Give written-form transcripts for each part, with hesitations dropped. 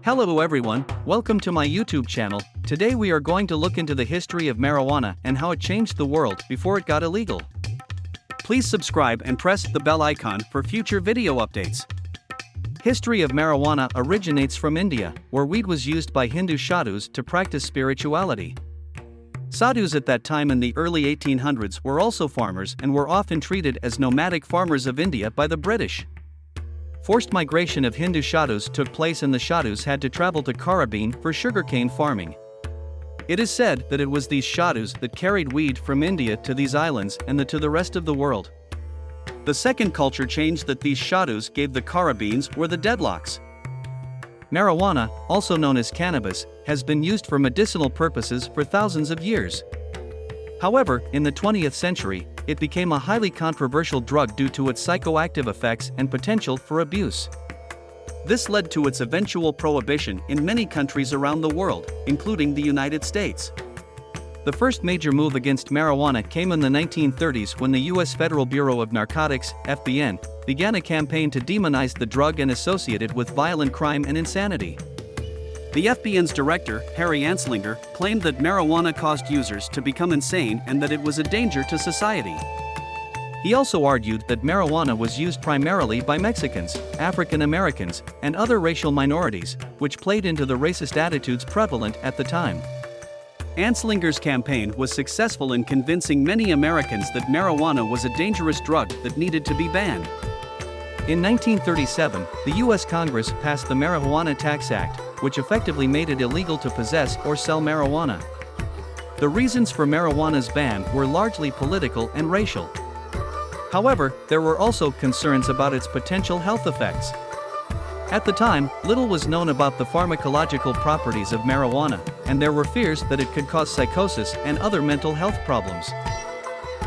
Hello everyone, welcome to my YouTube channel. Today we are going to look into the history of marijuana and how it changed the world before it got illegal. Please subscribe and press the bell icon for future video updates. History of marijuana originates from India, where weed was used by Hindu Shadus to practice spirituality. Sadhus at that time in the early 1800s were also farmers and were often treated as nomadic farmers of India by the British. Forced migration of Hindu Shadus took place and the Shadus had to travel to Carabean for sugarcane farming. It is said that it was these Shadus that carried weed from India to these islands and to the rest of the world. The second culture change that these Shadus gave the carabeans were the deadlocks. Marijuana, also known as cannabis, has been used for medicinal purposes for thousands of years. However, in the 20th century, it became a highly controversial drug due to its psychoactive effects and potential for abuse. This led to its eventual prohibition in many countries around the world, including the United States. The first major move against marijuana came in the 1930s when the U.S. Federal Bureau of Narcotics, FBN, began a campaign to demonize the drug and associate it with violent crime and insanity. The FBN's director, Harry Anslinger, claimed that marijuana caused users to become insane and that it was a danger to society. He also argued that marijuana was used primarily by Mexicans, African Americans, and other racial minorities, which played into the racist attitudes prevalent at the time. Anslinger's campaign was successful in convincing many Americans that marijuana was a dangerous drug that needed to be banned. In 1937, the U.S. Congress passed the Marijuana Tax Act, which effectively made it illegal to possess or sell marijuana. The reasons for marijuana's ban were largely political and racial. However, there were also concerns about its potential health effects. At the time, little was known about the pharmacological properties of marijuana, and there were fears that it could cause psychosis and other mental health problems.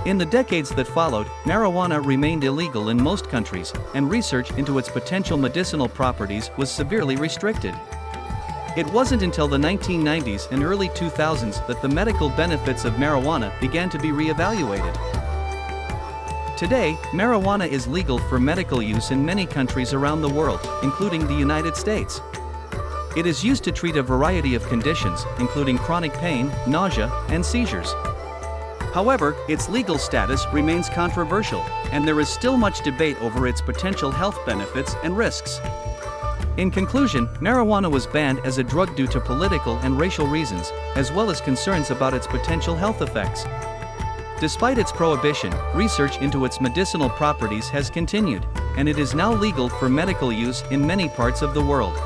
In the decades that followed, marijuana remained illegal in most countries, and research into its potential medicinal properties was severely restricted. It wasn't until the 1990s and early 2000s that the medical benefits of marijuana began to be re-evaluated. Today, marijuana is legal for medical use in many countries around the world, including the United States. It is used to treat a variety of conditions, including chronic pain, nausea, and seizures. However, its legal status remains controversial, and there is still much debate over its potential health benefits and risks. In conclusion, marijuana was banned as a drug due to political and racial reasons, as well as concerns about its potential health effects. Despite its prohibition, research into its medicinal properties has continued, and it is now legal for medical use in many parts of the world.